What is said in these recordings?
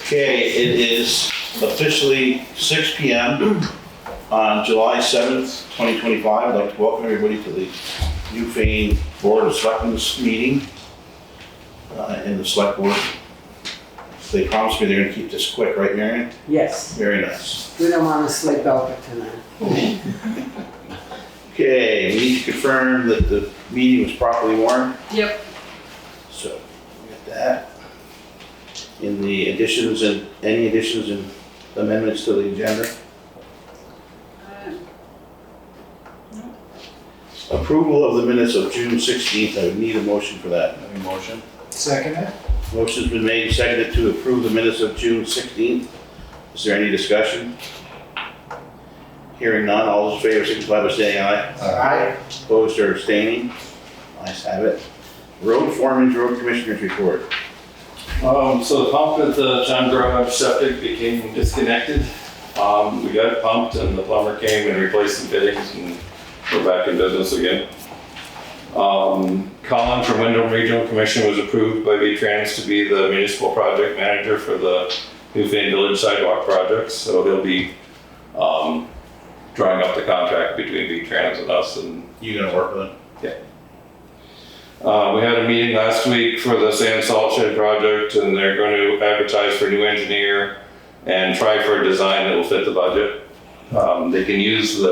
Okay, it is officially 6 p.m. on July 7th, 2025. I'd like to welcome everybody to the Newfane Board of Selectmen's meeting in the Select Board. They promised me they're going to keep this quick, right, Marion? Yes, Very nice. we don't want to sleep over tonight. Okay, we need to confirm that the meeting was properly warned. Yep. So, we got that. In the additions and any additions and amendments to the agenda. Approval of the minutes of June 16th. I would need a motion for that. Any motion? Second it. Motion's been made and seconded to approve the minutes of June 16th. Is there any discussion? Hearing none, all those in favor signify by saying aye. Aye. Opposed or abstaining? Ayes have it. Road Foreman's Road Commissioners Report. So the pump at the town garage septic became disconnected. We got it pumped and the plumber came and replaced some fittings and we're back in business again. Colin from Wyndham Regional Commission was approved by V-Trans to be the municipal project manager for the Newfane Village sidewalk projects. So he'll be drawing up the contract between V-Trans and us. And You gonna work with them? yeah. We had a meeting last week for the sand salt shed project and they're going to advertise for a new engineer and try for a design that will fit the budget. They can use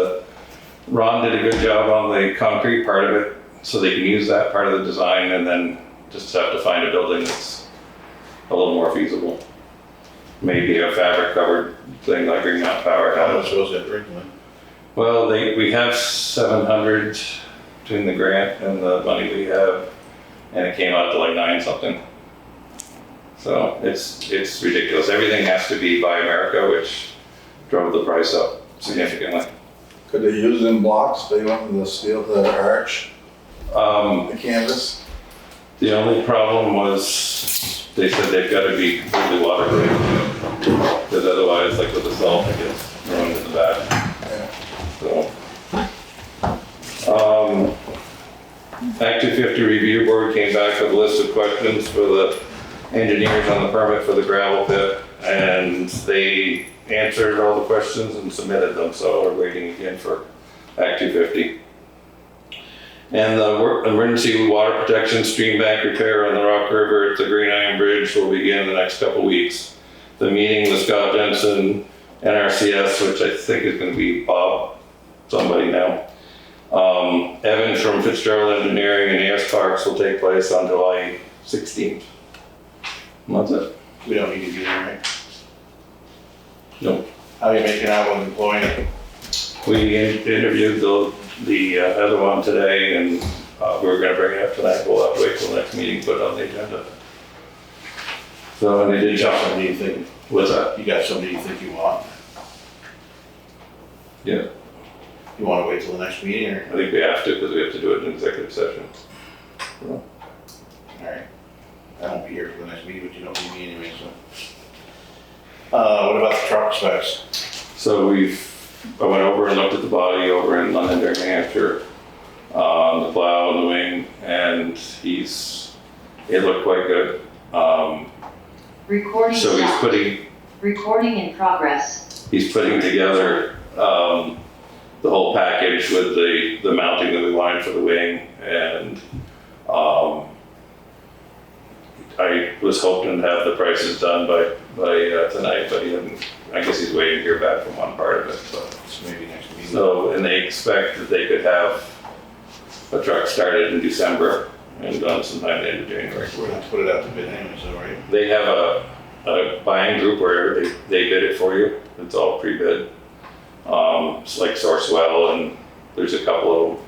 Ron did a good job on the concrete part of it, so they can use that part of the design and then just have to find a building that's a little more feasible. Maybe a fabric covered thing like Green Mountain Power How much has. was that originally? Well, we have 700 between the grant and the money we have, and it came out to like 9 something. So it's ridiculous. Everything has to be Buy America, which drove the price up significantly. Could they use them blocks? They went with the steel, the arch, the canvas. The only problem was they said they've got to be completely waterproof, because otherwise, like with the salt, it gets ruined in the back. So, Act 250 Review Board came back with a list of questions for the engineers on the permit for the gravel pit, and they answered all the questions and submitted them, so we're waiting again for Act 250. And the emergency water protection stream bank repair on the Rock River at the Green Iron Bridge will begin in the next couple weeks. The meeting with Scott Jensen, NRCS, which I think is going to be Bob, somebody now. Evan from Fitzgerald Engineering and AS Parks will take place on July 16th. And that's it. We don't need to do that, right? Nope. How are you making out with employing? We interviewed the other one today, and we were going to bring it up tonight. We'll have to wait till the next meeting to put it on the agenda. So, and they did You got somebody you think? What's that? You got somebody you think you want? Yeah, You want to wait till the next meeting, or? I think we have to, because we have to do it in executive session. All right. I won't be here for the next meeting, but you don't need me anyway, so. What about the truck specs? So I went over and looked at the body over in London, New Hampshire, the plow and the wing, and it looked quite good. Recording So stopped. Recording in progress. He's putting together the whole package with the mounting that we wanted for the wing, and I was hoping to have the prices done by tonight, but I guess he's waiting to hear back from one part of it. So Maybe next meeting. So, and they expect that they could have a truck started in December and done sometime at the end of January. We're gonna put it out to bid anyway, so, right? They have a buying group where they bid it for you. It's all pre-bid. It's like Sourcewell, and there's a couple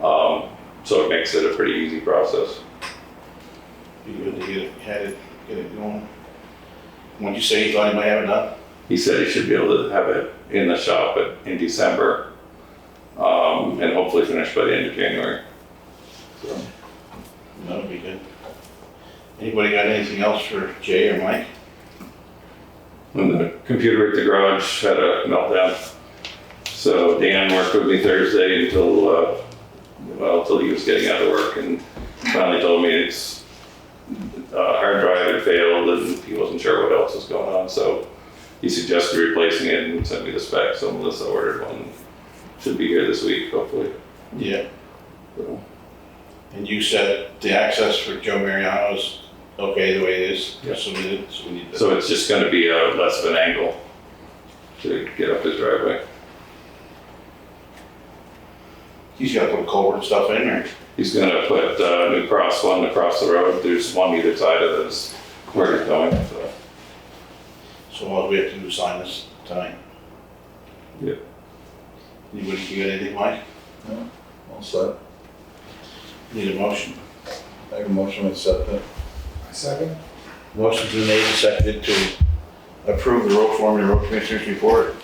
of them. So it makes it a pretty easy process. Be good to get it going. When'd you say you thought you might have it done? He said he should be able to have it in the shop in December, and hopefully finish by the end of January. So. That'll be good. Anybody got anything else for Jay or Mike? And the computer at the garage had a meltdown. So Dan worked with me Thursday until he was getting out of work, and finally told me hard drive had failed and he wasn't sure what else was going on, so he suggested replacing it and sent me the specs, so Melissa ordered one. Should be here this week, hopefully. Yeah. So, And you said the access for Joe Mariano's okay the way it is? Yeah. So we need to. so it's just gonna be less of an angle to get up his driveway. He's got to put culvert and stuff in there. He's gonna put new one across the road. There's one either side of this where it's going, so. So all we have to do is sign this tonight. Yeah. Anybody, you got anything, Mike? No, all set. Need a motion? Make a motion to accept it. Second? Motion's been made and seconded to approve the road foreman and road commissioner's report.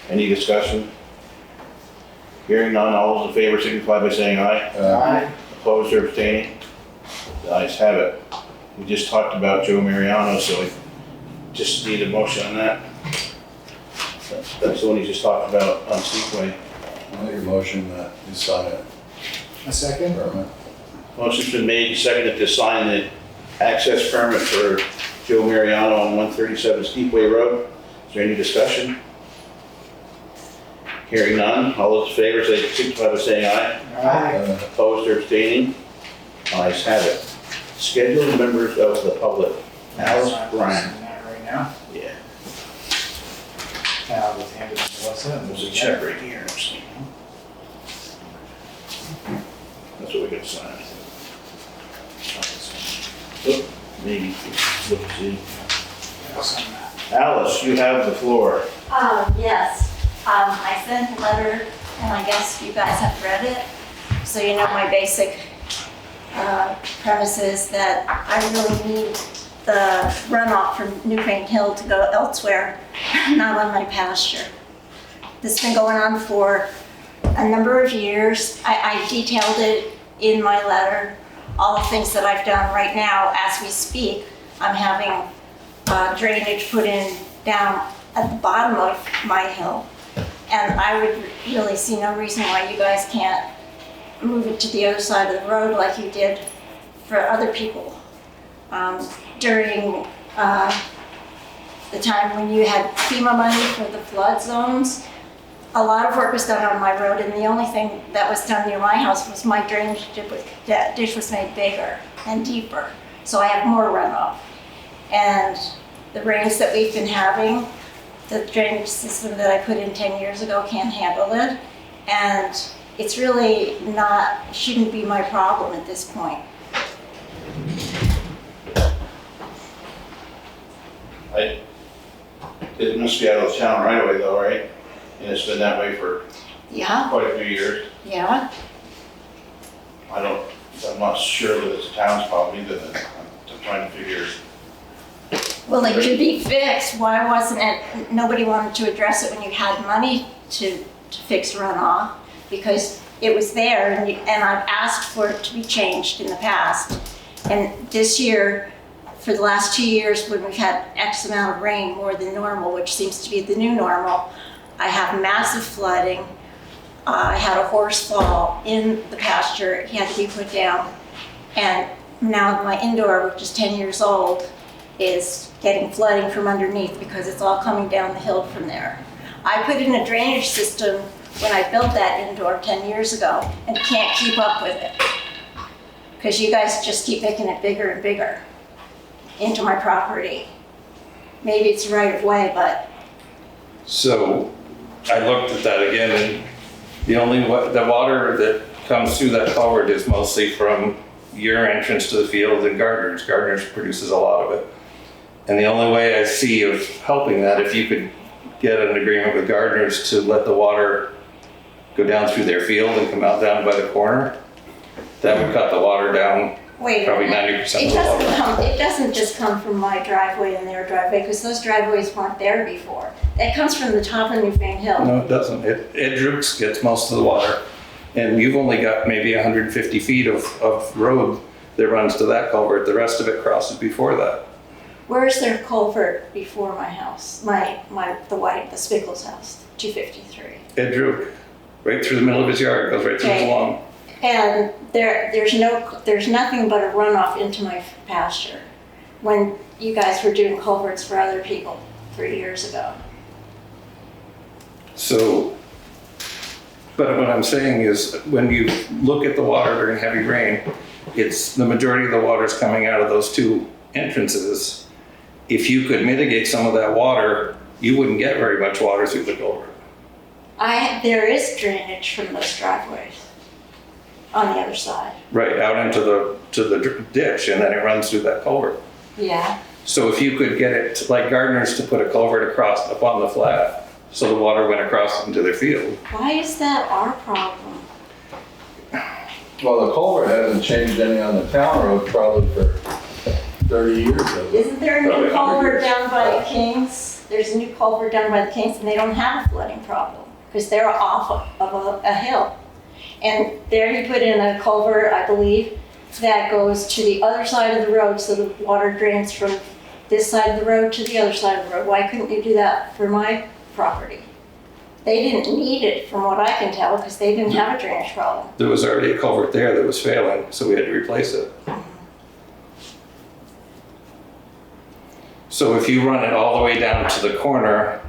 Any discussion? Hearing none, all those in favor signify by saying aye. Aye. Opposed or abstaining? The ayes have it. We just talked about Joe Mariano, so we just need a motion on that. That's the one he just talked about on Sequay. I'll make a motion that you sign it. A second? Permit. Motion's been made and seconded to sign the access permit for Joe Mariano on 137 Steepway Road. Is there any discussion? Hearing none, all those in favor say signify by saying aye. Aye. Opposed or abstaining? Ayes have it. Scheduled members of the public. Alice Bryan. Sign that right now. Yeah, Now I'll just hand it to Melissa. there's a check right here. That's what we got to sign. Oop, maybe, look, see. I'll sign that. Alice, you have the floor. Yes, I sent a letter, and I guess you guys have read it, so you know my basic premise is that I really need the runoff from Newfane Hill to go elsewhere, not on my pasture. This has been going on for a number of years. I detailed it in my letter, all the things that I've done right now as we speak. I'm having drainage put in down at the bottom of my hill. And I would really see no reason why you guys can't move it to the other side of the road like you did for other people. During the time when you had FEMA money for the flood zones, a lot of work was done on my road, and the only thing that was done near my house was my drainage ditch was made bigger and deeper, so I have more runoff. And the rains that we've been having, the drainage system that I put in 10 years ago can't handle it, and it's really not, shouldn't be my problem at this point. It must be out of the town right away though, right? And it's been that way for Yeah, quite a few years. yeah. I'm not sure that it's a town's problem either, then I'm trying to figure. Well, it could be fixed. Why wasn't it, nobody wanted to address it when you had money to fix runoff? Because it was there, and I've asked for it to be changed in the past. And this year, for the last 2 years, when we've had X amount of rain, more than normal, which seems to be the new normal, I have massive flooding. I had a horse fall in the pasture. He had to be put down. And now my indoor, which is 10 years old, is getting flooding from underneath because it's all coming down the hill from there. I put in a drainage system when I built that indoor 10 years ago and can't keep up with it because you guys just keep making it bigger and bigger into my property. Maybe it's right of way, but So I looked at that again, and the water that comes through that culvert is mostly from your entrance to the field and Gardner's. Gardner's produces a lot of it. And the only way I see of helping that, if you could get an agreement with Gardner's to let the water go down through their field and come out down by the corner, that would cut the water down wait a probably minute. 90% of the water. It doesn't just come from my driveway and their driveway because those driveways weren't there before. It comes from the top of Newfane Hill. No, it doesn't. Ed Drooks gets most of the water. And you've only got maybe 150 feet of road that runs to that culvert. The rest of it crosses before that. Where's their culvert before my house? The Spickles house, 253. Ed Drook, right through the middle of his yard, goes right through the Okay. lawn. And there's nothing but a runoff into my pasture when you guys were doing culverts for other people 3 years ago. So, but what I'm saying is, when you look at the water during heavy rain, it's, the majority of the water's coming out of those two entrances. If you could mitigate some of that water, you wouldn't get very much water through the culvert. There is drainage from those driveways on the other side. Right, out into the ditch, and then it runs through that culvert. Yeah. So if you could get it, like gardeners, to put a culvert across up on the flat, so the water went across into their field. Why is that our problem? Well, the culvert hasn't changed any on the town road probably for 30 years. hasn't it? Isn't there a Probably new 100 culvert years. down by the Kings? There's a new culvert down by the Kings, and they don't have a flooding problem because they're off of a hill. And there he put in a culvert, I believe, that goes to the other side of the road, so the water drains from this side of the road to the other side of the road. Why couldn't you do that for my property? They didn't need it, from what I can tell, because they didn't have a drainage problem. There was already a culvert there that was failing, so we had to replace it. So if you run it all the way down to the corner,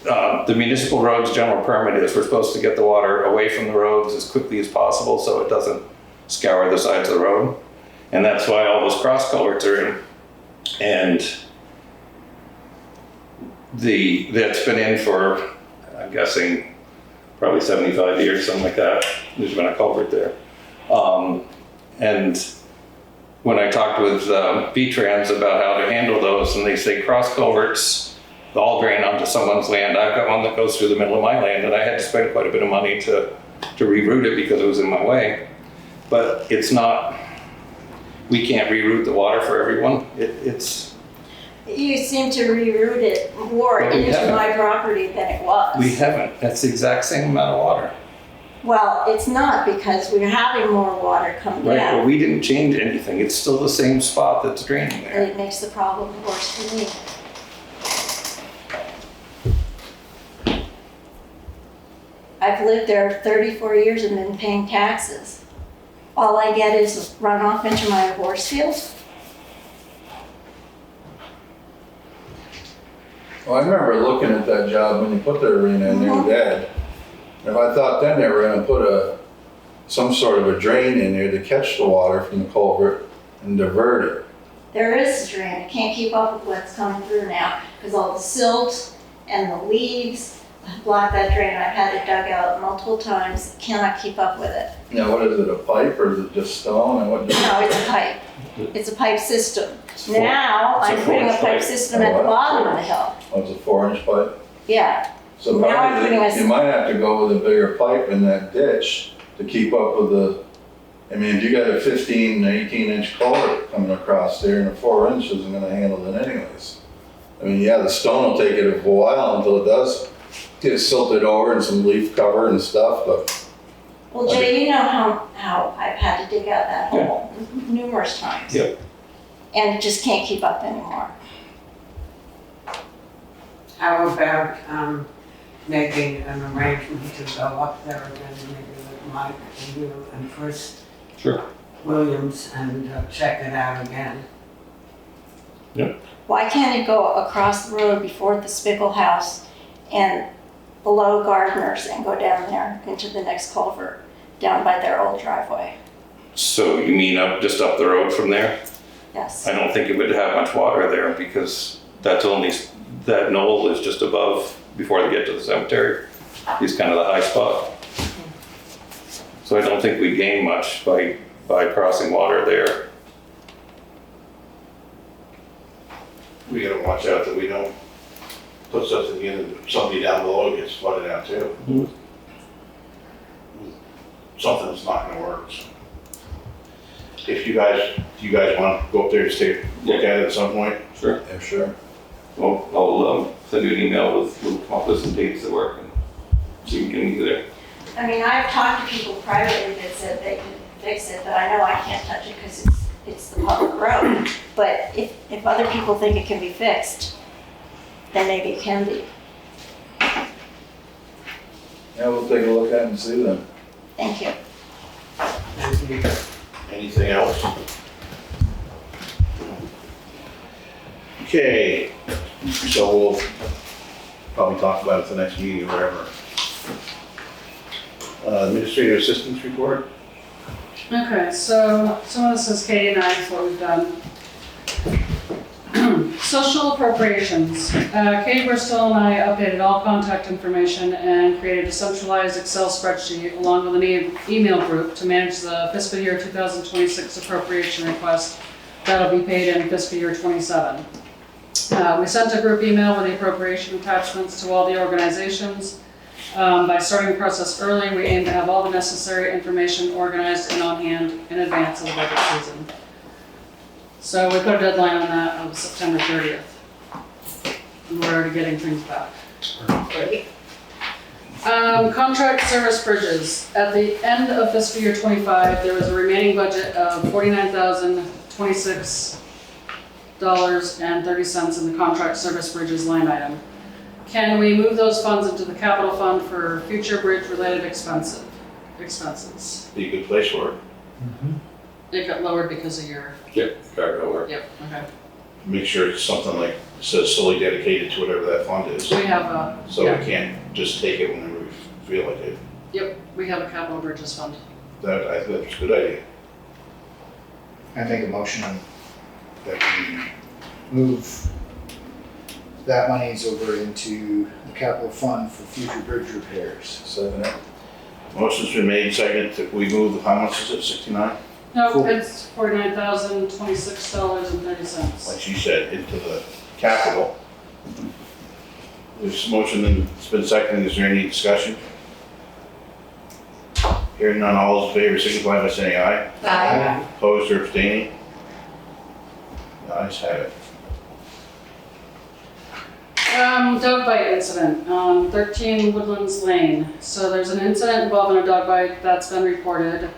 the municipal roads general permit is we're supposed to get the water away from the roads as quickly as possible so it doesn't scour the sides of the road. And that's why all those cross culverts are in. And that's been in for, I'm guessing, probably 75 years, something like that. There's been a culvert there. And when I talked with V-Trans about how to handle those, and they say cross culverts all drain onto someone's land. I've got one that goes through the middle of my land, and I had to spend quite a bit of money to reroute it because it was in my way. But it's not, we can't reroute the water for everyone. It's. You seem to reroute it more Well, we into haven't. my property than it was. We haven't. That's the exact same amount of water. Well, it's not, because we're having more water coming Right, out. but we didn't change anything. It's still the same spot that's draining there. It makes the problem worse for me. I've lived there 34 years and been paying taxes. All I get is runoff into my horse field. Well, I remember looking at that job when you put the arena in there, Dad. And I thought then they were gonna put some sort of a drain in there to catch the water from the culvert and divert it. There is a drain. I can't keep up with what's coming through now because all the silt and the leaves block that drain. I've had it dug out multiple times. Cannot keep up with it. Now, what is it, a pipe or is it just stone and what? No, it's a pipe. It's a pipe system. It's four- Now, it's a I'm putting a 4-inch pipe pipe. system at the bottom of the hill. Oh, it's a 4-inch pipe? Yeah, So Now I'm probably putting a- you might have to go with a bigger pipe in that ditch to keep up with I mean, if you got a 15, 18-inch culvert coming across there and a 4 inch isn't gonna handle it anyways. I mean, yeah, the stone will take it a while until it does get silted over and some leaf cover and stuff, but well, Jay, you know how I've had to dig out that hole numerous times. Yep. And just can't keep up anymore. How about making an arrangement to go up there again, maybe with Mike and you and Chris Sure. Williams and check it out again? Why can't it go across the road before the Spickle house and below Gardeners and go down there into the next culvert down by their old driveway? So you mean just up the road from there? Yes. I don't think it would have much water there because that knoll is just above, before they get to the cemetery. It's kind of the high spot. So I don't think we gain much by crossing water there. We gotta watch out that we don't put something in and somebody down below gets flooded out too. Mhm. Something's not gonna work. So. If you guys want to go up there and look at it at some point? Sure. yeah, sure. Well, I'll send you an email we'll come up with some dates that work and so you can get me there. I mean, I've talked to people privately that said they could fix it, but I know I can't touch it because it's the public road. But if other people think it can be fixed, then maybe it can be. Yeah, we'll take a look at it and see then. Thank you. Thank you. Anything else? Okay, so we'll probably talk about it at the next meeting or whatever. Administrative assistance report? Okay, so some of this is Katie and I, is what we've done. Social appropriations. Katie Bristol and I updated all contact information and created a centralized Excel spreadsheet along with an email group to manage the fiscal year 2026 appropriation request that'll be paid in fiscal year 27. We sent a group email with the appropriation attachments to all the organizations. By starting the process early, we aim to have all the necessary information organized and on hand in advance of the budget season. So we put a deadline on that of September 30th. And we're already getting things back. Great. Contract service bridges. At the end of fiscal year 25, there was a remaining budget of $49,026.30 in the contract service bridges line item. Can we move those funds into the capital fund for future bridge-related expenses? Be a good place for it. It got lowered because of your, Yep, cargo work. yep, okay. Make sure it's something like, says solely dedicated to whatever that fund is. We have a, So we can't just take it whenever we feel like it. yep, we have a capital bridges fund. That, I think that's a good idea. I make a motion that we move that money's over into the capital fund for future bridge repairs. Second it. Motion's been made, seconded, that we move, how much is it, 69? No, Cool. it's $49,026.30. Like she said, into the capital. There's a motion and it's been seconded, is there any discussion? Hearing none, all those in favor signify by saying aye. Aye. Opposed or abstaining? The ayes have it. Dog bite incident on 13 Woodlands Lane. So there's an incident involving a dog bite that's been reported,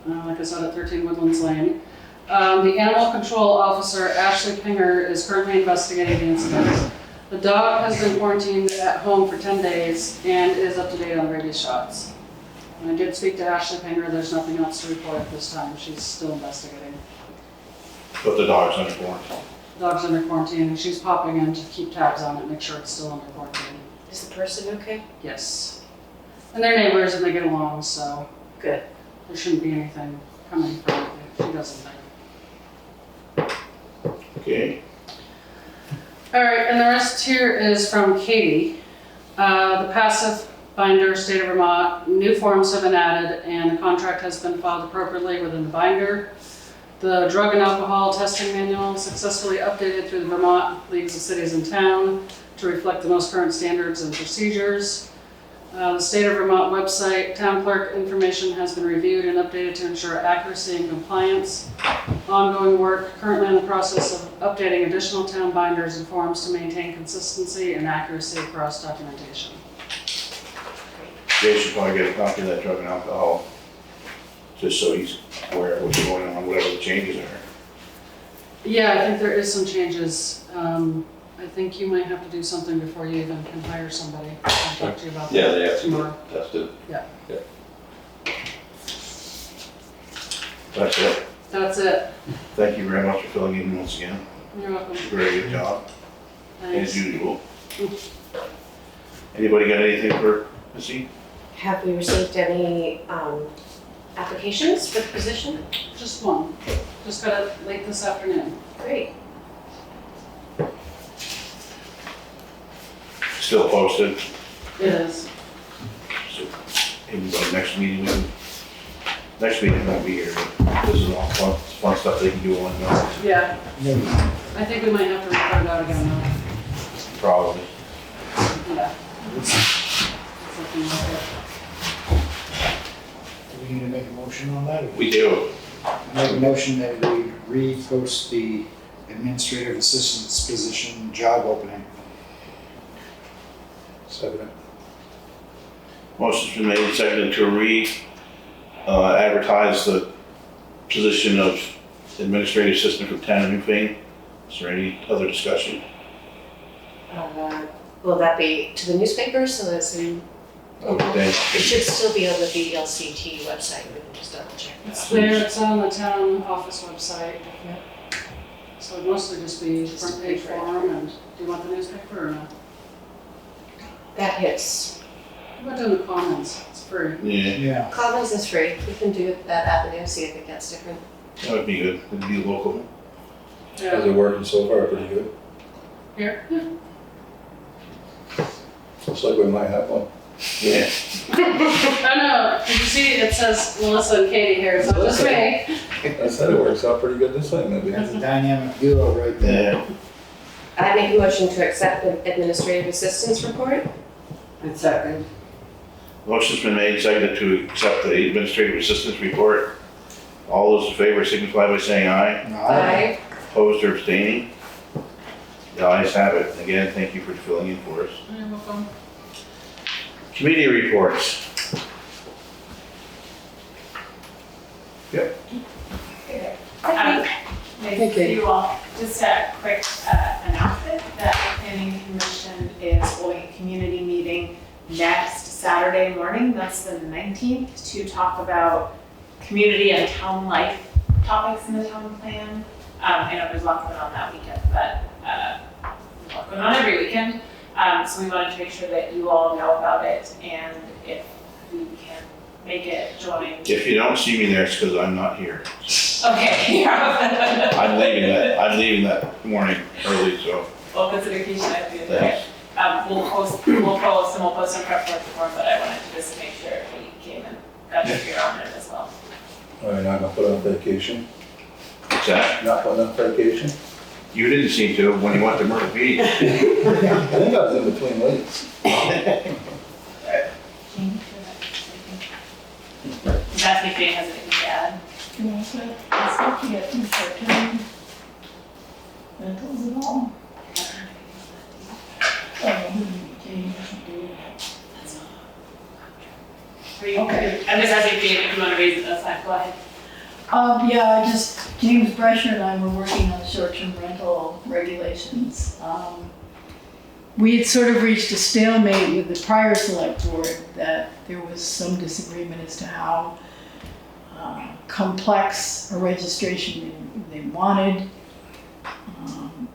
like I said, at 13 Woodlands Lane. The animal control officer, Ashley Pinger, is currently investigating the incident. The dog has been quarantined at home for 10 days and is up to date on rabies shots. And I did speak to Ashley Pinger, there's nothing else to report at this time, she's still investigating. But the dog's under quarantine. Dog's under quarantine, and she's popping in to keep tabs on it, make sure it's still under quarantine. Is the person okay? Yes. And they're neighbors and they get along, so Good. there shouldn't be anything coming from it if she doesn't think. Okay, All right, and the rest here is from Katie. The passive binder, State of Vermont, new forms have been added and the contract has been filed appropriately within the binder. The drug and alcohol testing manual successfully updated through the Vermont Leagues of Cities and Town to reflect the most current standards and procedures. The State of Vermont website, town clerk information has been reviewed and updated to ensure accuracy and compliance. Ongoing work, currently in the process of updating additional town binders and forms to maintain consistency and accuracy across documentation. Jay should probably get a copy of that drug and alcohol, just so he's aware of what's going on, whatever the changes are. Yeah, I think there is some changes. I think you might have to do something before you even can hire somebody. I'll talk to you about that. Yeah, they have to tomorrow. get tested. That's it. That's it. Thank you very much for filling in once again. You're welcome. Very good job, Thanks. as usual. Anybody got anything for Missy? Have we received any applications for the position? Just one. Just got it late this afternoon. Great. Still posted, It is. so maybe by next meeting, next meeting won't be here, but this is all fun stuff they can do on their own, Yeah. Maybe. I think we might have to report it out again though. probably. Yeah. It's looking like it. Do we need to make a motion on that? We do. Make a motion that we repost the administrative assistant's position job opening. Second it. Motion's been made and seconded to advertise the position of administrative assistant for town of Newfane. Is there any other discussion? Will that be to the newspapers so that I would think. It should still be on the VLCT website, we can just double check It's that. there, it's on the town office website. So it'd mostly just be front page form, and do you want the newspaper or not? That hits. How about doing the comments? It's free. Yeah, Yeah. Commons is free, we can do that avenue, see if it gets different. that would be good. It'd be local. How's Yeah. it working so far? Pretty good. Here? Yeah. Looks like we might have one. Yeah. Oh no, did you see, it says Melissa and Katie here, it's not just me. I said it works out pretty good this way, maybe. That's a dynamic duo right there. Yeah. I make a motion to accept the administrative assistance report. And second. Motion's been made, seconded to accept the administrative assistance report. All those in favor signify by saying aye. Opposed or abstaining? The ayes have it. Again, thank you for filling in for us. You're welcome. Committee reports. Thank you. You all, just a quick announcement that the planning commission is holding a community meeting next Saturday morning, that's the 19th, to talk about community and town life topics in the town plan. I know there's a lot going on that weekend, but there's a lot going on every weekend. So we wanted to make sure that you all know about it, and if we can make it, join. If you don't see me there, it's because I'm not here. Okay, yeah. I'm leaving that morning early, so Well, if it's a vacation, I have to be there. thanks. We'll post and we'll post some prep work form, but I wanted to just make sure we came and got your ear on it as well. All right, not gonna put on vacation. What's that? Not putting on vacation. You didn't seem to when you went to Myrtle Beach. I think I was in between weeks. Is that if Jane has anything to add? Rentals at all. Are you, Okay. I'm just asking Jane if you want to raise it, that's fine, go ahead. Yeah, James Brescher and I were working on short-term rental regulations. We had sort of reached a stalemate with the prior select board that there was some disagreement as to how complex a registration they wanted.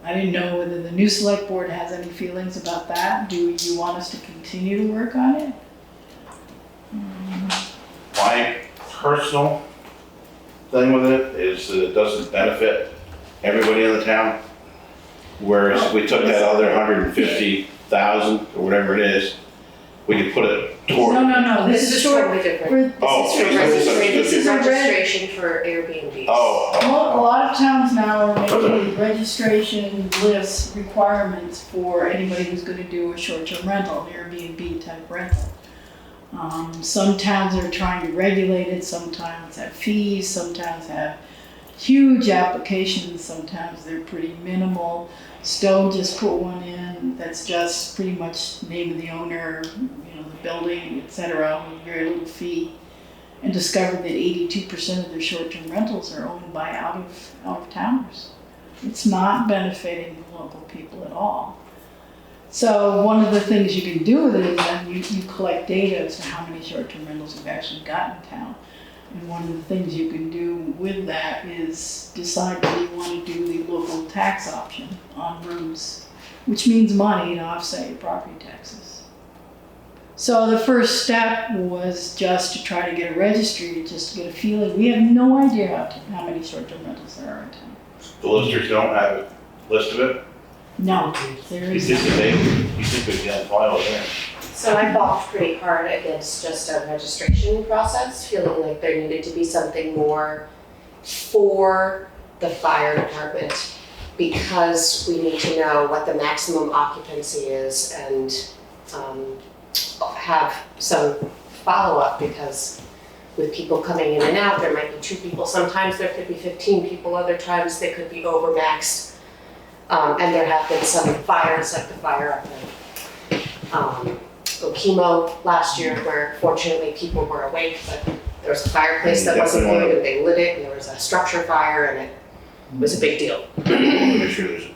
I didn't know whether the new select board has any feelings about that. Do you want us to continue to work on it? My personal thing with it is that it doesn't benefit everybody in the town. Whereas we took that other 150,000 or whatever it is, we could put it toward. No, This is short. totally different. Oh, This is okay, for this is a red- registration for Airbnbs. Oh, A lot of towns now are making registration lists, requirements for anybody who's gonna do a short-term rental, an Airbnb type rental. Some towns are trying to regulate it, some towns have fees, some towns have huge applications, sometimes they're pretty minimal. Stowe just put one in that's just pretty much name of the owner, the building, etc., with very little fee, and discovered that 82% of their short-term rentals are owned by out-of-towners. It's not benefiting the local people at all. So one of the things you can do with it is then you collect data as to how many short-term rentals you've actually got in town. And one of the things you can do with that is decide whether you want to do the local tax option on rooms, which means money to offset your property taxes. So the first step was just to try to get a registry, just to get a feeling. We have no idea how many short-term rentals there are in town. the listers don't have a list of it? No, there You isn't. think we'd get a file there? So I fought pretty hard against just a registration process, feeling like there needed to be something more for the fire department, because we need to know what the maximum occupancy is and have some follow-up, because with people coming in and out, there might be 2 people, sometimes there could be 15 people, other times they could be overmaxed. And there have been some fires, like the fire up in Okemo last year, where fortunately people were awake, but there was a fireplace that wasn't good and they lit it, and there was a structure fire, and it was a big deal. Make sure there's,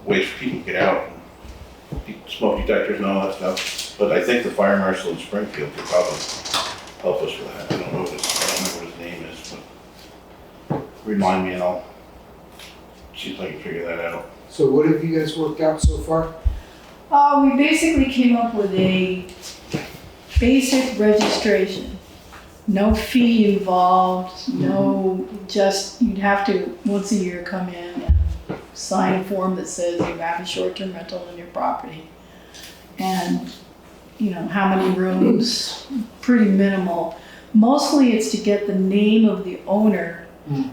ways for people to get out. People smoke detectors and all that stuff. But I think the fire marshal in Springfield could probably help us with that. I don't remember what his name is, but remind me and I'll see if I can figure that out. So what have you guys worked out so far? We basically came up with a basic registration. No fee involved, no, just, you'd have to, once a year, come in and sign a form that says you have a short-term rental on your property. And, you know, how many rooms, pretty minimal. Mostly it's to get the name of the owner,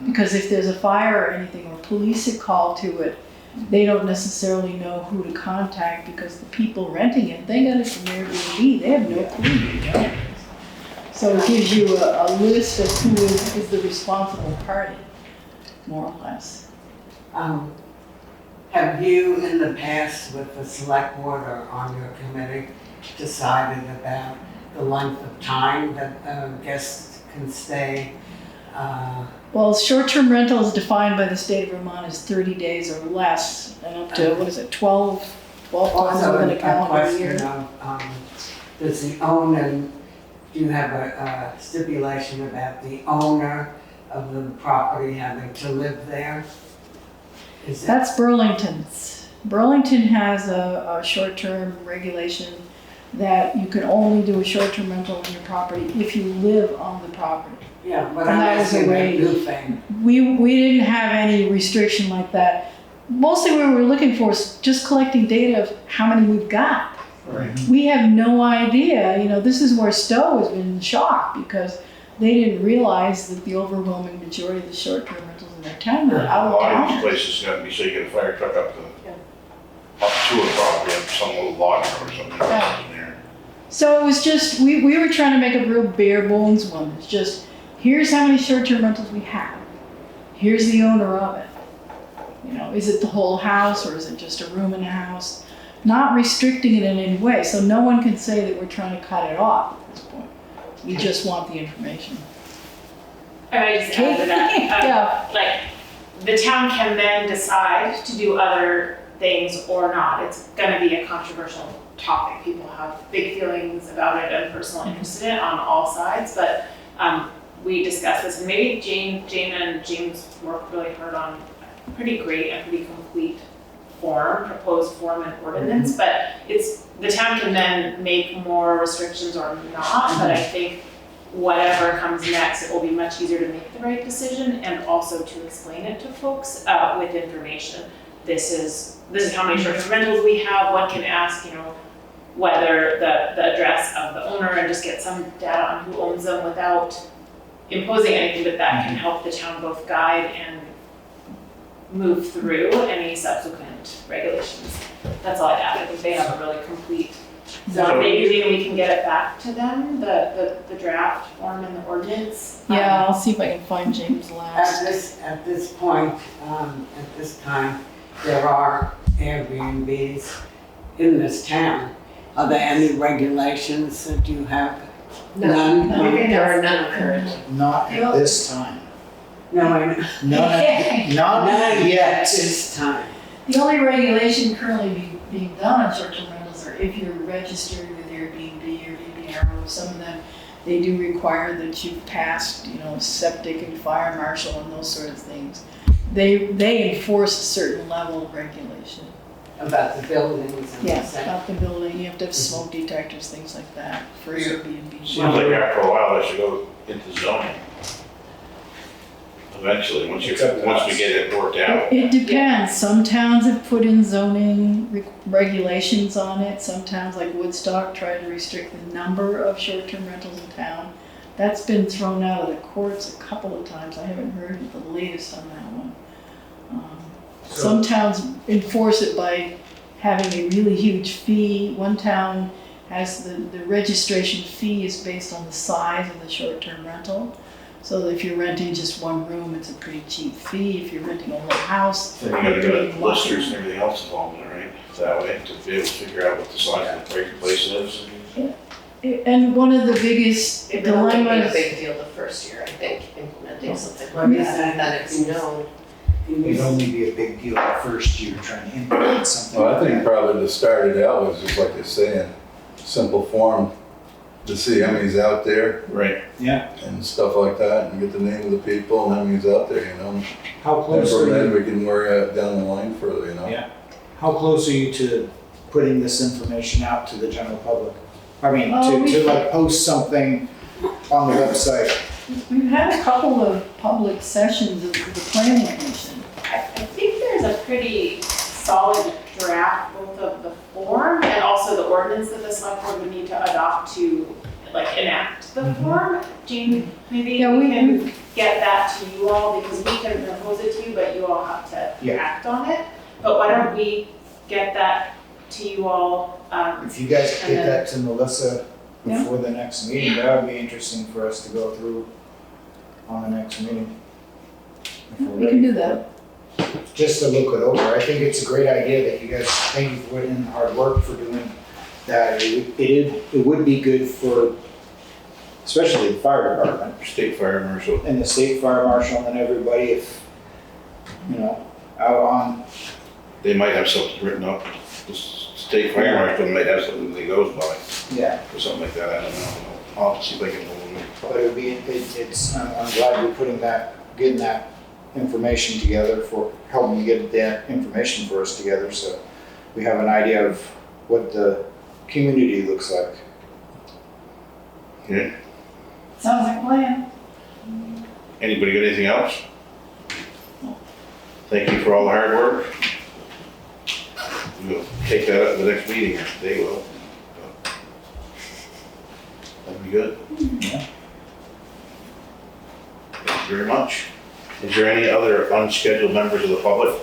because if there's a fire or anything, or police are called to it, they don't necessarily know who to contact, because the people renting it, they got it from Airbnb, they have no clue who the owner is. So it gives you a list of who is the responsible party, more or less. Have you in the past with the select board or on your committee decided about the length of time that guests can stay? Well, short-term rental is defined by the state of Vermont as 30 days or less, and up to, what is it, 12 times Also, within a a calendar year. question of, does the owner, do you have a stipulation about the owner of the property having to live there? Is it? That's Burlington's. Burlington has a short-term regulation that you can only do a short-term rental on your property if you live on the property. Yeah, but And I'm that is a asking way- about Newfane. We didn't have any restriction like that. Mostly what we were looking for is just collecting data of how many we've got. Right. We have no idea, you know, this is where Stowe has been shocked, because they didn't realize that the overwhelming majority of the short-term rentals in their town were A out of lot of these town. places gotta be, so you get a fire truck up to a property, up some little log truck or something Yeah. in there. So it was just, we were trying to make a real bare bones one. It's just, here's how many short-term rentals we have. Here's the owner of it. You know, is it the whole house, or is it just a room in a house? Not restricting it in any way, so no one can say that we're trying to cut it off at this point. We just want the information. And I just add to that, Yeah. like, the town can then decide to do other things or not. It's gonna be a controversial topic. People have big feelings about it and personal interest in it on all sides, but we discussed this, and maybe Jane and James worked really hard on a pretty great and pretty complete proposed Foreman ordinance, but the town can then make more restrictions or not, but I think whatever comes next, it will be much easier to make the right decision and also to explain it to folks with information. This is how many short-term rentals we have, one can ask, you know, whether the address of the owner, and just get some data on who owns them without imposing anything, but that can help the town both guide and move through any subsequent regulations. That's all I'd add. I think they have a really complete, so maybe we can get it back to them, the draft form and the ordinance. Yeah, I'll see if I can find James last. At this point, at this time, there are Airbnbs in this town. Are there any regulations that you have? None? There are none currently. Not at this time. No, I know. Not None yet. at this time. The only regulation currently being done on short-term rentals are if you're registered with Airbnb or VPRO, some of them, they do require that you've passed, you know, septic and fire marshal and those sort of things. They enforce a certain level of regulation. About the buildings and Yeah, the same. about the building, you have to have smoke detectors, things like that for Airbnb. Seems like after a while, that should go into zoning. Eventually, once we get it worked out. It depends. Some towns have put in zoning regulations on it. Some towns, like Woodstock, tried to restrict the number of short-term rentals in town. That's been thrown out of the courts a couple of times. I haven't heard the latest on that one. Some towns enforce it by having a really huge fee. One town has the registration fee is based on the size of the short-term rental. So if you're renting just one room, it's a pretty cheap fee. If you're renting a whole house, Then you gotta get listers and everything else involved in it, right? That way, to be able to figure out what the size of the breaking place is. And one of the biggest It really be a dilemmas, big deal the first year, I think, implementing something What like is that, that? that it's known. It'd only be a big deal the first year trying to implement something. Well, I like think that. probably to start it out was just like you're saying, simple form to see how many's out there Right. and stuff like that, and get the name of the people and how many's out there, you know? How And close from are then you, we can worry down the line further, you know? Yeah. how close are you to putting this information out to the general public? I mean, to like post something on the website. We've had a couple of public sessions of the planning commission. I think there's a pretty solid draft, both of the form and also the ordinance that the select board would need to adopt to like enact the form. Jane, maybe Yeah, we can get that to you all because we can propose it to you, but you all have to Yeah. act on it. But why don't we get that to you all? If you guys could And get then- that to Melissa before the next meeting, that would be interesting for us to go through on the next meeting. If we're We ready can do for that. it. Just to look it over. I think it's a great idea that you guys, thank you for putting in the hard work for doing that. It would be good for, especially the fire department State fire marshal. and the state fire marshal and everybody if, you know, out on, They might have something written up. The state fire marshal might have something that he goes by yeah. or something like that. I don't know. I'll see if I can hold it. But it would be, I'm glad we're putting that, getting that information together for, helping you get that information for us together so we have an idea of what the community looks like. Yeah. Sounds like a plan. Anybody got anything else? Thank you for all the hard work. We'll take that up at the next meeting, or they will. That'd be good. Yeah. Thank you very much. Is there any other unscheduled members of the public?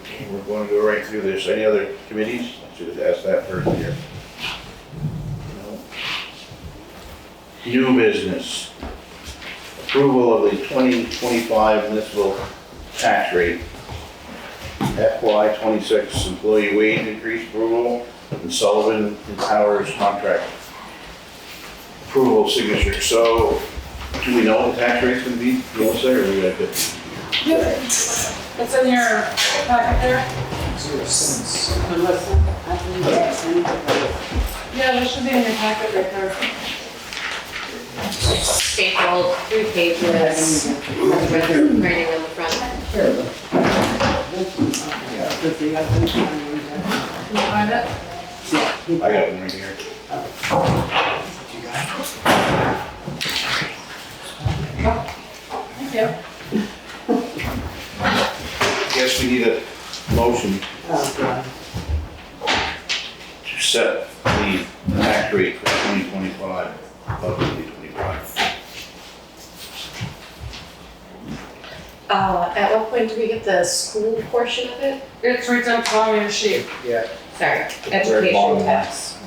Okay, we're going to go right through this. Any other committees? I should have asked that first here. No. New business. Approval of the 2025 municipal tax rate. FY 26 employee wage increase approval and Sullivan and Powers contract. Approval signature. So, do we know what the tax rate's gonna be, Melissa, or we got to? It's in your packet there. Melissa, I think that's in the- Yeah, there should be in your packet right there. Stapled, 3 pages, writing on the front. Does the other one in there? Can you find it? I got one right here. Thank you. Guess we need a motion Oh, God. to set the tax rate for 2025, of 2025. At what point do we get the school portion of it? It's right down the bottom of your sheet. Yeah. Sorry, Very education long. tax.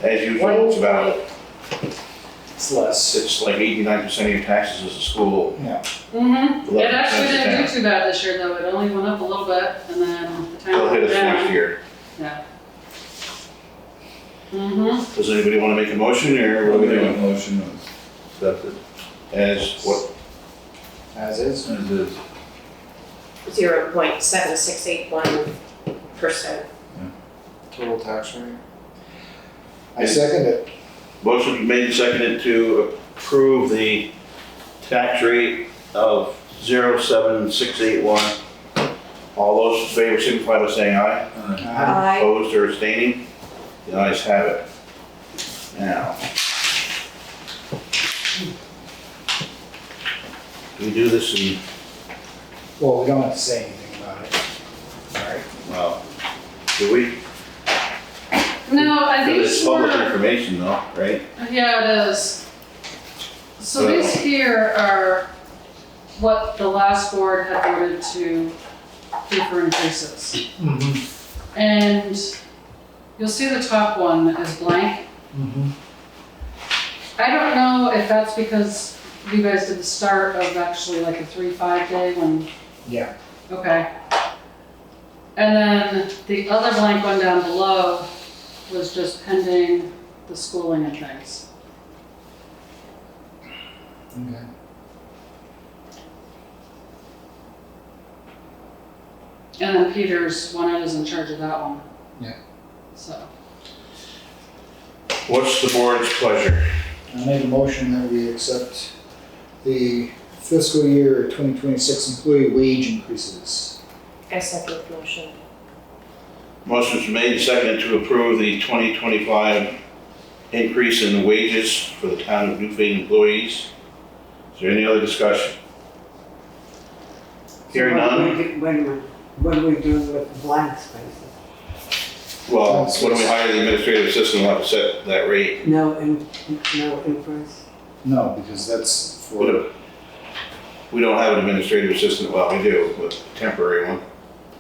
As usual, it's about, It's less. it's like 89% of your taxes is a school. Yeah. Mm-hmm. It 11% actually is didn't down. do too bad this year, though. It only went up a little bit, and then the They'll town hit went us next down. year. Yeah. Mm-hmm. Does anybody want to make a motion, or what are we doing? Motion was accepted As what, As is. as is. 0.7681%. Total tax rate. I second it. motion made and seconded to approve the tax rate of 0.7681. All those in favor signify by saying aye. Aye. Opposed or abstaining? The ayes have it. Now. We do this in, Well, we don't have to say anything about it. All right. well, do we? No, It's these public were, information though, right? yeah, it is. So these here are what the last board had voted to do for increases. Mm-hmm. And you'll see the top one is blank. Mm-hmm. I don't know if that's because you guys did the start of actually like a 3-5 day when, Yeah. okay. And then the other blank one down below was just pending the schooling and things. Okay. And then Peter's, Juanette is in charge of that one. Yeah. So, What's the board's pleasure? I make a motion that we accept the fiscal year 2026 employee wage increases. I second the motion. Motion's made and seconded to approve the 2025 increase in the wages for the town of Newfane employees. Is there any other discussion? Hearing none. Wait a minute, what do we do with the blank spaces? Well, when we hire the administrative assistant, we'll have to set that rate. No increase? No, because that's We for, don't- We don't have an administrative assistant, well, we do, but temporary one.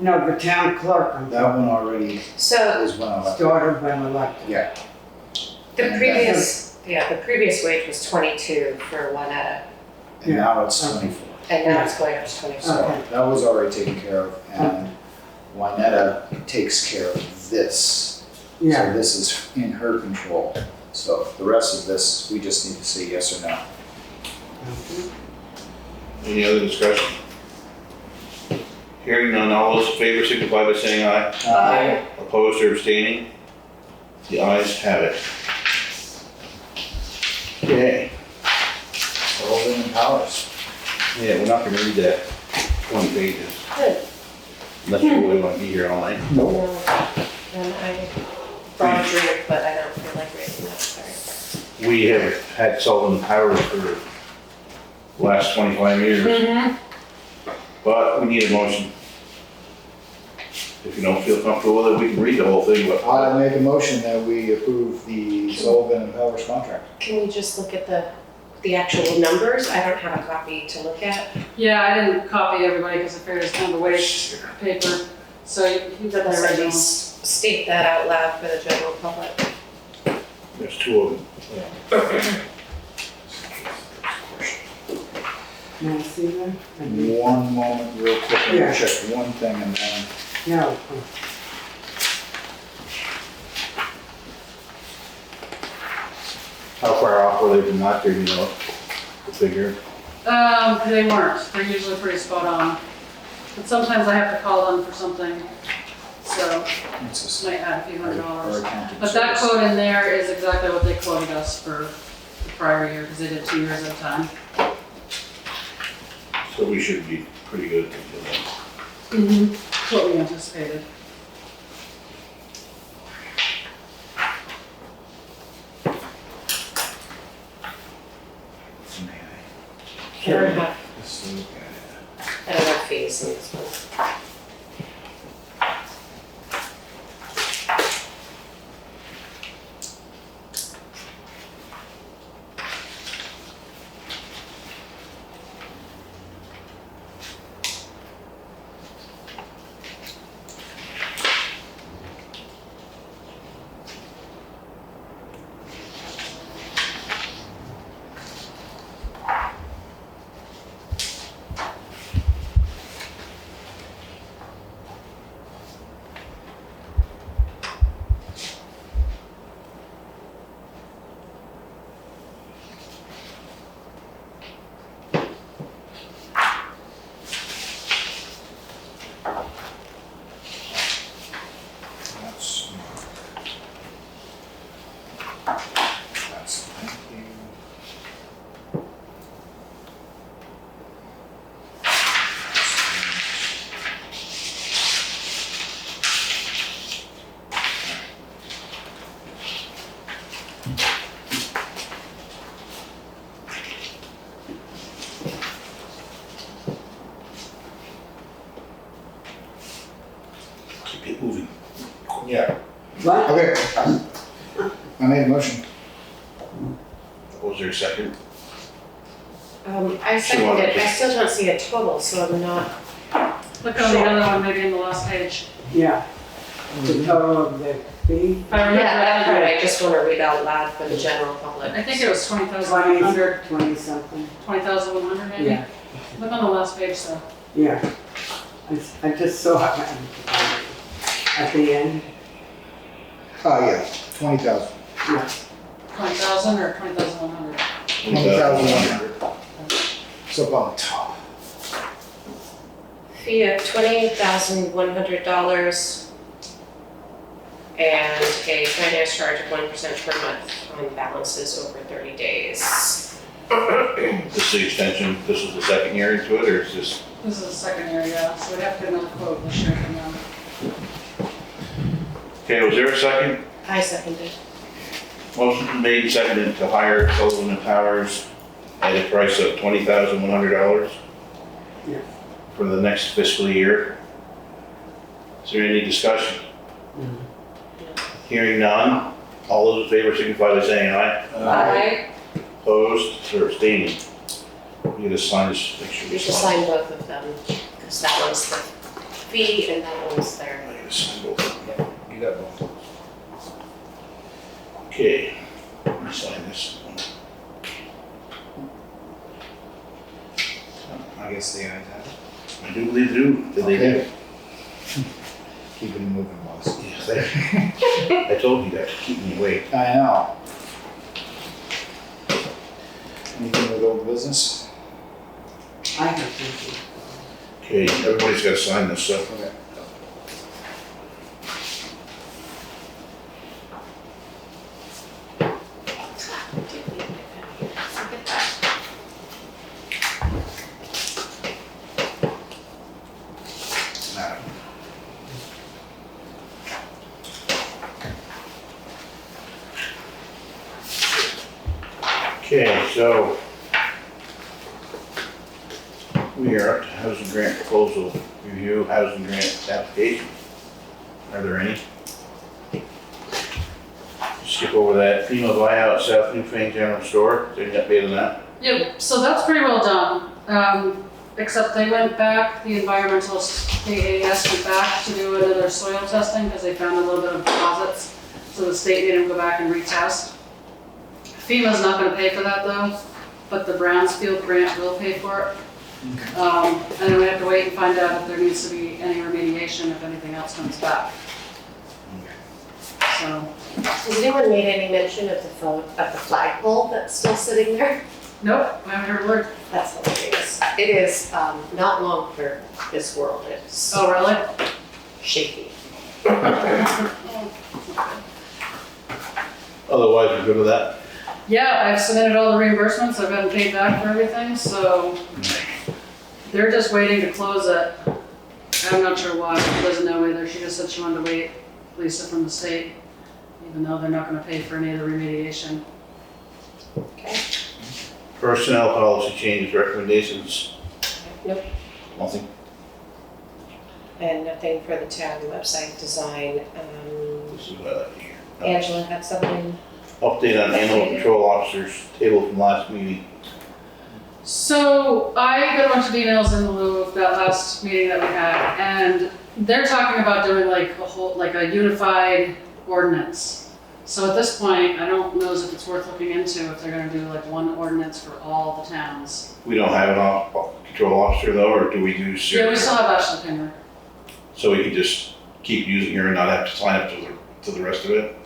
No, the town clerk, that one already So is one of started when elected. Yeah, the previous wage was 22 for Juanetta, and now it's 24. and now it's going up to 24. So that was already taken care of, and Juanetta takes care of this. Yeah. So this is in her control. So the rest of this, we just need to say yes or no. Any other discussion? Hearing none, all those in favor signify by saying aye. Aye. Opposed or abstaining? The ayes have it. Okay, Sullivan and Powers. yeah, we're not gonna read that 20 pages. Good. Unless you really want to be here all night. No. And I brought a drink, but I don't feel like reading that, sorry. We have had Sullivan Powers for the last 25 years, but we need a motion. If you don't feel comfortable with it, we can read the whole thing, but I make a motion that we approve the Sullivan and Powers contract. Can we just look at the actual numbers? I don't have a copy to look at. yeah, I didn't copy everybody because I figured it's kind of a waste of paper. So you got the Let's at original. least state that out loud for the general public. there's two of them. May I see that? One moment, real quick, I'm Yeah. gonna check one thing and then. No. How far off were they from last year, you know, the figure? They weren't, they're usually pretty spot on. But sometimes I have to call them for something, so It's just might add a few $100. our accounting But that service. quote in there is exactly what they quoted us for the prior year, because they did 2 years at a time. So we should be pretty good. That's what we anticipated. I don't have, Let's look at it. I don't have fees in this one. Thank you. Keep it moving. Yeah, What? okay. I made a motion. Was there a second? I She wanted seconded, to- I still don't see a total, so I'm not, Look on the other one, maybe in the last page. Yeah. The total of the fee? If I remember yeah, that's right, right, I just wanna read out loud for the general public. I think it was 20,100, 20 something. 20,100 maybe? Yeah, Look on the last page though. yeah. I just saw it at the end. Oh, yeah, 20,000. Yeah. 20,000 or 20,100? 20,100. It's up on the top. fee of $28,100 and a finance charge of 1% per month on balances over 30 days. This is the extension, this is the second year into it, or is this? This is the second year, yeah, so we'd have to get another quote this year from them. Okay, was there a second? I seconded. Motion made and seconded to hire Sullivan and Powers at a price of $20,100. Yeah. For the next fiscal year. Is there any discussion? Hearing none, all those in favor signify by saying aye. Aye. Opposed or abstaining? You gotta sign this, make sure You you should sign. sign both of them, because that one's the fee and that one's their. I gotta sign both of them. You got both. Okay, let me sign this one. I guess the ayes have it. I do believe they do. Did they do? Okay. Keep it moving, boss. Yes, they- I told you that to keep me awake. I know. Anything with old business? I have something. Okay, everybody's gotta sign this stuff. Okay. Okay, so we are up to housing grant proposal review, housing grant application. Are there any? Skip over that FEMA buyout South Newfane General Store, did you update on that? Yep, so that's pretty well done. Except they went back, the environmentalist, the AAS went back to do another soil testing because they found a little bit of deposits. So the state made them go back and retest. FEMA's not gonna pay for that though, but the Brownsfield grant will pay for it. And then we have to wait and find out if there needs to be any remediation if anything else comes back. So, Has anyone made any mention of the flagpole that's still sitting there? nope, I haven't heard a word. That's hilarious. It is not long for this world. It's Oh, really? shaky. Otherwise, we're good with that? Yeah, I've submitted all the reimbursements, I've been paid back for everything, so they're just waiting to close it. I'm not sure why, she doesn't know either, she just said she wanted to wait, Lisa from the state, even though they're not gonna pay for any of the remediation. Okay. Personnel policy changes, recommendations? Nope. Nothing? And nothing for the town website design. This is what I like to hear. Angela had something. Update on animal control officers, table from last meeting. So I got a bunch of emails in lieu of that last meeting that we had, and they're talking about doing like a unified ordinance. So at this point, I don't know if it's worth looking into if they're gonna do like one ordinance for all the towns. We don't have an control officer though, or do we do? Yeah, we still have Ashley Pinger. So we can just keep using her and not have to sign up to the rest of it?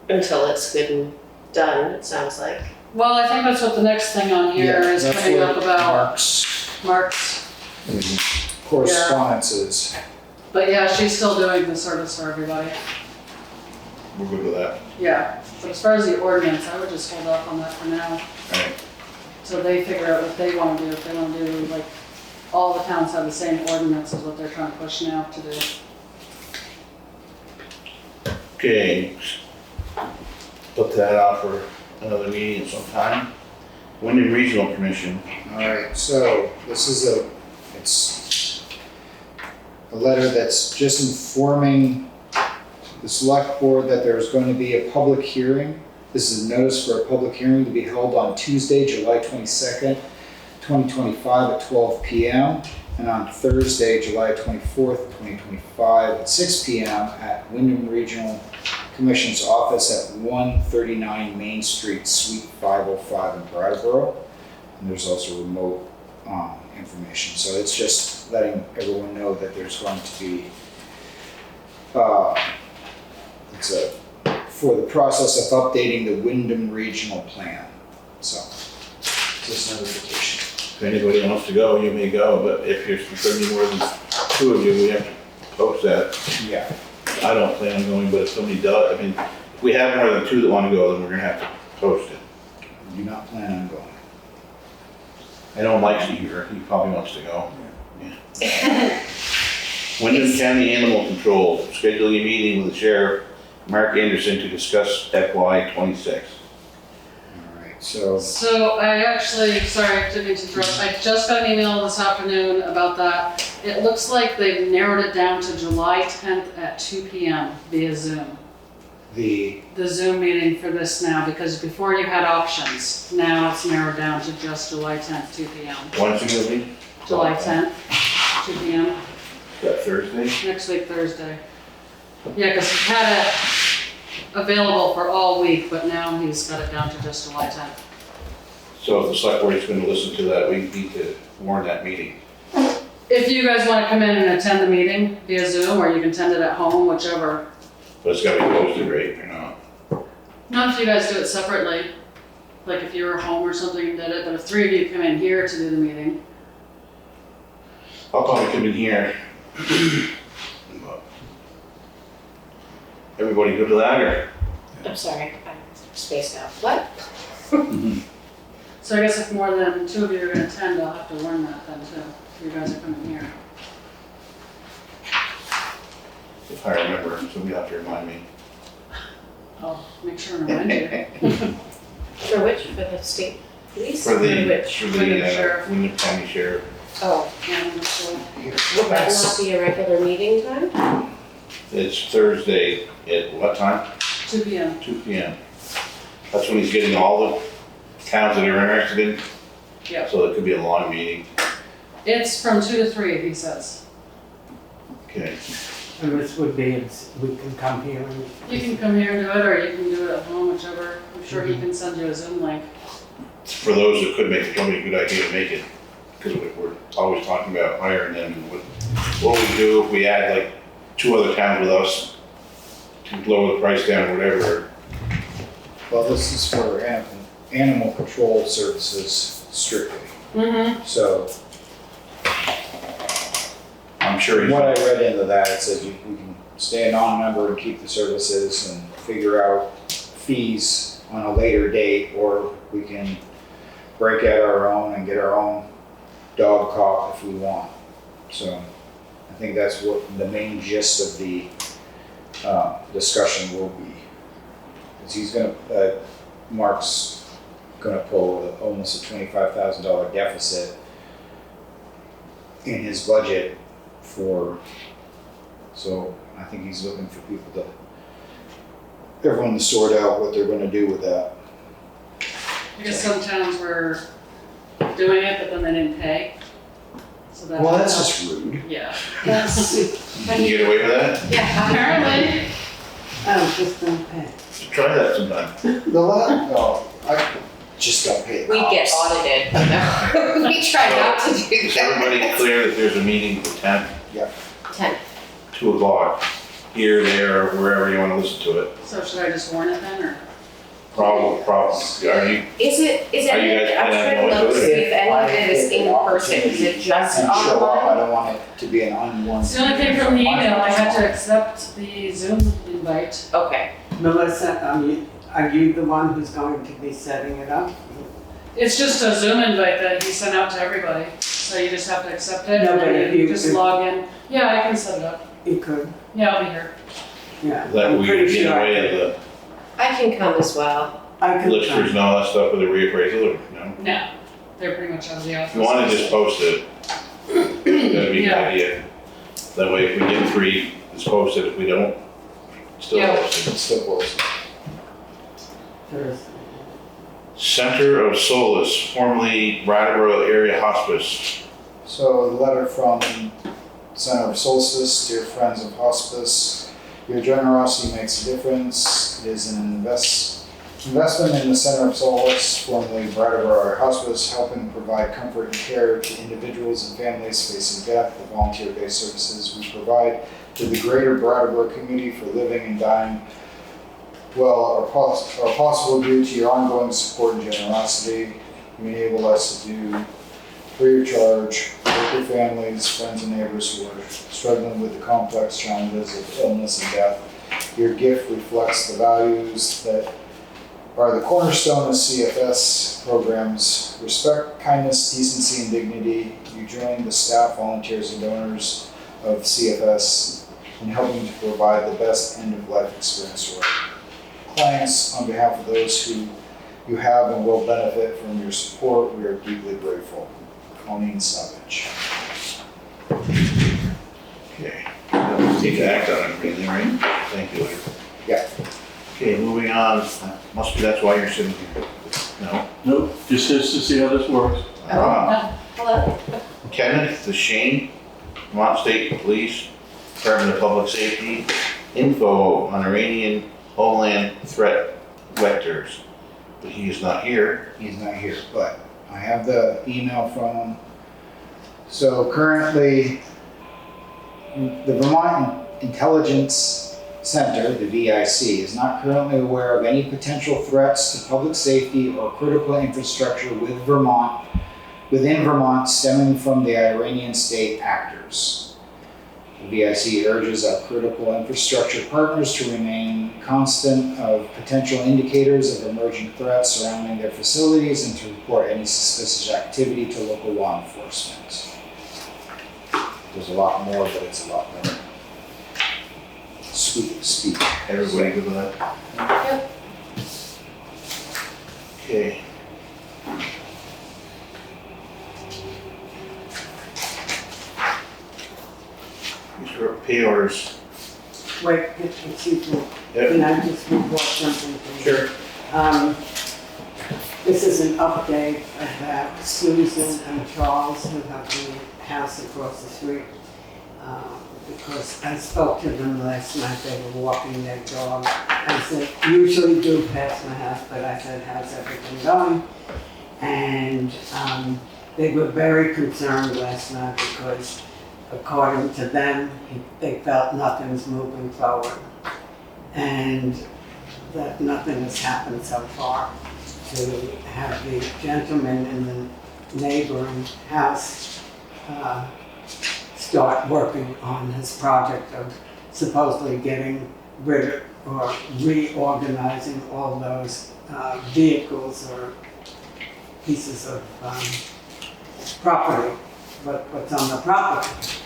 Until it's good and done, it sounds like. Well, I think that's what the next thing on here is that's coming what up about Mark's Mark's. correspondence is. But yeah, she's still doing the service for everybody. We're good with that. Yeah, but as far as the ordinance, I would just hold off on that for now. Right. So they figure out what they wanna do, if they wanna do, like, all the towns have the same ordinance is what they're trying to push now to do. Okay. Put that out for another meeting at some time. Wyndham Regional Commission. All right, so this is it's a letter that's just informing the select board that there's going to be a public hearing. This is a notice for a public hearing to be held on Tuesday, July 22nd, 2025 at 12 p.m. and on Thursday, July 24th, 2025 at 6 p.m. at Wyndham Regional Commission's office at 139 Main Street, Suite 505 in Brattleboro. And there's also remote information. So it's just letting everyone know that there's going to be, for the process of updating the Wyndham Regional Plan. So, just notification. If anybody wants to go, you may go, but if there's going to be more than two of you, we have to post that. Yeah. I don't plan on going, but if somebody does, I mean, if we have more than two that wanna go, then we're gonna have to post it. I do not plan on going. I know Mike's here, he probably wants to go. Yeah. Wyndham County Animal Control, scheduling a meeting with the sheriff, Mark Anderson, to discuss FY '26. All right, so, So I actually, sorry, didn't mean to interrupt, I just got an email this afternoon about that. It looks like they've narrowed it down to July 10th at 2 PM via Zoom. the, The Zoom meeting for this now, because before you had options, now it's narrowed down to just July 10th, 2 PM. When's it gonna be? July 10th, 2 PM, That Thursday? next week, Thursday. Yeah, because he had it available for all week, but now he's got it down to just July 10th. So if the select board is gonna listen to that, we need to warn that meeting. If you guys want to come in and attend the meeting via Zoom, or you can attend it at home, whichever. But it's gotta be posted, right, or not? Not if you guys do it separately, like if you were home or something and did it, but if three of you come in here to do the meeting. I'll probably come in here. Everybody go to that, or? I'm sorry, I'm spaced out. What? So I guess if more than two of you are going to attend, I'll have to warn that then too, if you guys are coming here. If I remember, somebody have to remind me. I'll make sure and remind you. For which? For the state police? For the, which? for Wyndham the, Sheriff. Wyndham County Sheriff. Oh, Yeah, I'm not sure. will that not be a regular meeting time? It's Thursday at what time? 2 PM. 2 PM. That's when he's getting all the towns that are interested in. Yep. So it could be a long meeting. It's from 2 to 3, he says. Okay. And this would be, we can come here and. You can come here and do it, or you can do it at home, whichever. I'm sure he can send you a Zoom link. For those that could make it, probably a good idea to make it, because we're always talking about hiring them. And what we do if we add like 2 other towns with us to lower the price down or whatever. well, this is for animal control services strictly. Mm-hmm. So I'm sure he's. what I read into that, it says we can stay a non-member and keep the services and figure out fees on a later date, or we can break out our own and get our own dog caught if we want. So I think that's what the main gist of the discussion will be. Is he's gonna, Mark's gonna pull almost a $25,000 deficit in his budget so I think he's looking for everyone to sort out what they're gonna do with that. I guess some towns were doing it, but then they didn't pay. So that. Well, that's just rude. Yeah. Can you get away with that? Yeah. Apparently. Oh, just don't pay. Try that sometime. No, I just don't pay the We get cops. audited, no. We try not to do Is everybody that. clear that there's a meeting for 10, 10. 2 o'clock, here, there, or wherever you want to listen to it? So should I just warn it then, or? Problem. Are you, Is it, Are you guys I'm trying to look, see if any of it is in person, is it just And show up, I online? don't want it to be an unwanted. It's the only thing from the email, I had to accept the Zoom invite. Okay, Melissa, are you the one who's going to be setting it up? It's just a Zoom invite that he sent out to everybody, so you just have to accept it, No, and but if then you you just could- log in. Yeah, I can set it up. You could, Yeah, I'll be here. yeah. that I'm we pretty get sure I away could. of I can come as well. I the could listers come. and all that stuff with the reappraisal, or no? No, they're pretty much out of the office. If you want to just post it, that'd be a good Yeah. idea. That way, if we get 3, it's posted. If we don't, still Yeah. posted. It's still close. Thursday. Center of Solace, formerly Brattleboro Area Hospice. So, a letter from Center of Solstice, dear friends of hospice, your generosity makes a difference. It is an investment in the Center of Solace, formerly Brattleboro Area Hospice, helping provide comfort and care to individuals and families facing death. The volunteer-based services we provide to the greater Brattleboro community for living and dying well are possible due to your ongoing support and generosity. You enable us to do free of charge local families, friends and neighbors who are struggling with the complex challenges of illness and death. Your gift reflects the values that are the cornerstone of CFS programs: respect, kindness, decency, and dignity. You join the staff, volunteers, and donors of CFS in helping to provide the best end-of-life experience for our clients. On behalf of those who you have and will benefit from your support, we are deeply grateful. Colleen Savage. Okay, take act on everything, right? Thank you. Yeah. Okay, moving on, must be that's why you're sitting here. No? Nope, just to see how this works. Hello? Kenneth DeShane, Vermont State Police, Department of Public Safety, info on Iranian homeland threat vectors. But he is not here. He's not here, but I have the email from him. So currently, the Vermont Intelligence Center, the VIC, is not currently aware of any potential threats to public safety or critical infrastructure within Vermont stemming from the Iranian state actors. The VIC urges our critical infrastructure partners to remain constant of potential indicators of emerging threats surrounding their facilities and to report any suspicious activity to local law enforcement. There's a lot more, but it's a lot more sweet to speak. Everybody good with that? Yep. Okay. These are pay orders. Wait, excuse me, Yep. can I just report something to you? Sure. This is an update about Susan and Charles who have the house across the street. Because I spoke to them last night, they were walking their dog. I said, usually do pass my house, but I said, how's everything going? And they were very concerned last night because according to them, they felt nothing's moving forward. And that nothing has happened so far. To have the gentleman in the neighboring house start working on his project of supposedly getting rid of or reorganizing all those vehicles or pieces of property, what's on the property.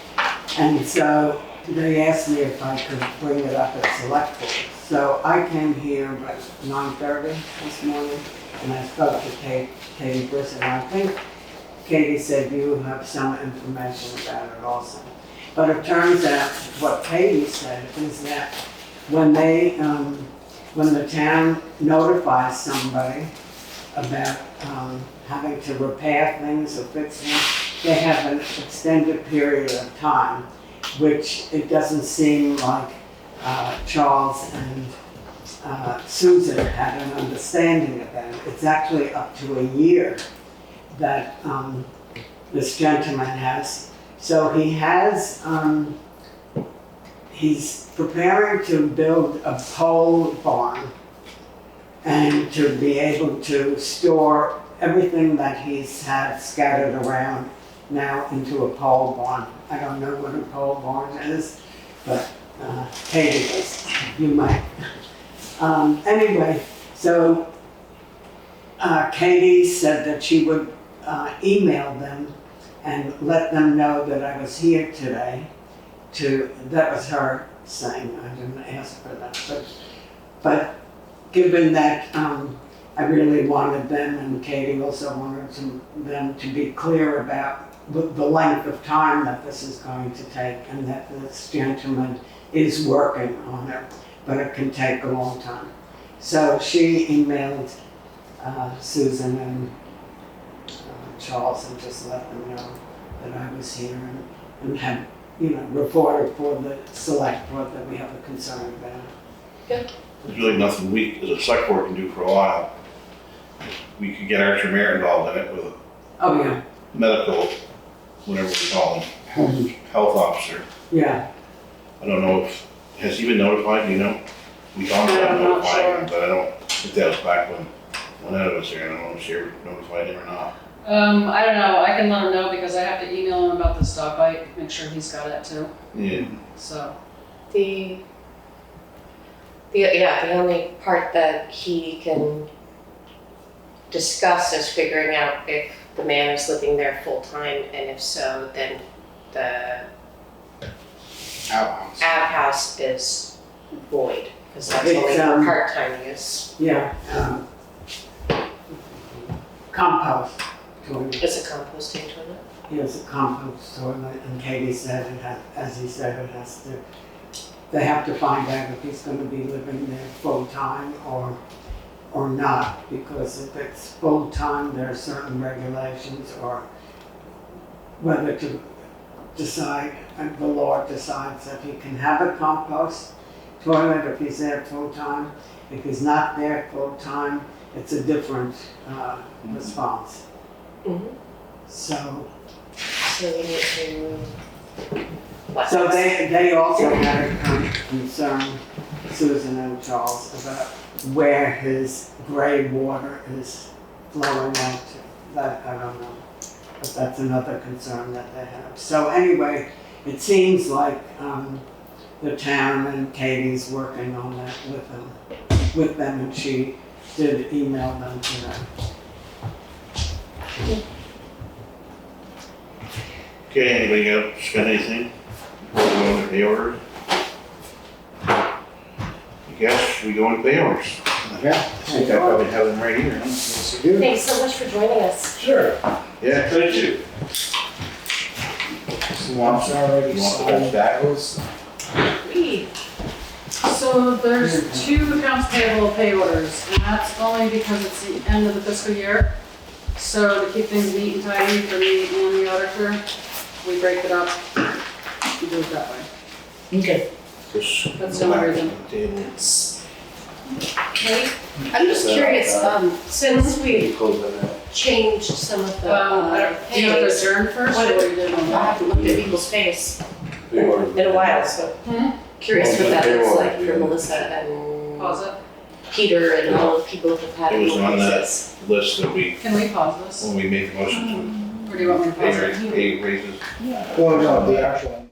And so they asked me if I could bring it up at select board. So I came here at 9:30 this morning and I spoke to Katie Brisson. I think Katie said you have some information about it also. But it turns out what Katie said is that when the town notifies somebody about having to repair things or fix things, they have an extended period of time, which it doesn't seem like Charles and Susan had an understanding of that. It's actually up to a year that this gentleman has. So he has, he's preparing to build a pole barn and to be able to store everything that he's had scattered around now into a pole barn. I don't know what a pole barn is, but Katie does, you might. Anyway, so Katie said that she would email them and let them know that I was here today that was her saying, I didn't ask for that, but given that I really wanted them and Katie also wanted them to be clear about the length of time that this is going to take and that this gentleman is working on it, but it can take a long time. So she emailed Susan and Charles and just let them know that I was here and had, reported for the select board that we have a concern about it. There's really nothing we, as a select board, can do for a while. We could get Archer Mayor involved in it with a medical, whatever we call him, health officer. Yeah. I don't know has he been notified, do you know? We talked about I'm not notifying him, sure. but I don't think that was back when One out of us here, I don't know if she notified him or not. I don't know, I can let him know because I have to email him about this dog bite, make sure he's got it too, Yeah. so. The only part that he can discuss is figuring out if the man is living there full-time, and if so, then the Outhouse. outhouse is void, because that's It's, only for part-time use. Yeah, compost toilet. It's a composting toilet. Here's a compost toilet, and Katie said it has, as he said, it has to, they have to find out if he's gonna be living there full-time or not, because if it's full-time, there are certain regulations, or whether to decide, and the Lord decides that he can have a compost toilet if he's there full-time. If he's not there full-time, it's a different response. Mm-hmm. So So we need to. What So else? they also had a concern, Susan and Charles, about where his gray water is flowing out to. That, I don't know, but that's another concern that they have. So anyway, it seems like the town and Katie's working on that with them, and she did email them today. Okay, anybody else got anything? Before we go into pay order? I guess we go into pay orders. Yeah. I think I probably have them right here, huh? Yes, you do. Thanks so much for joining us. Sure. Yeah. Thank you. You want It's already you want the signed. whole stack? Sweet. So there's 2 accounts payable pay orders, and that's only because it's the end of the fiscal year. So to keep things neat and tidy for me and the auditor, we break it up and do it that way. Okay. Just That's go the back only to reason. the table. Kate, I'm just curious, since we Close that out. changed some of the Do you have to pays, adjourn first, What- or you did on I that? haven't looked at people's face in a while, so curious what that looks like for Melissa and Pause it. Peter and all the people who've had It was on that increases. list that we, Can we pause this, when we made the motion or do you want me to to pause it? pay raises. Well, no, the actual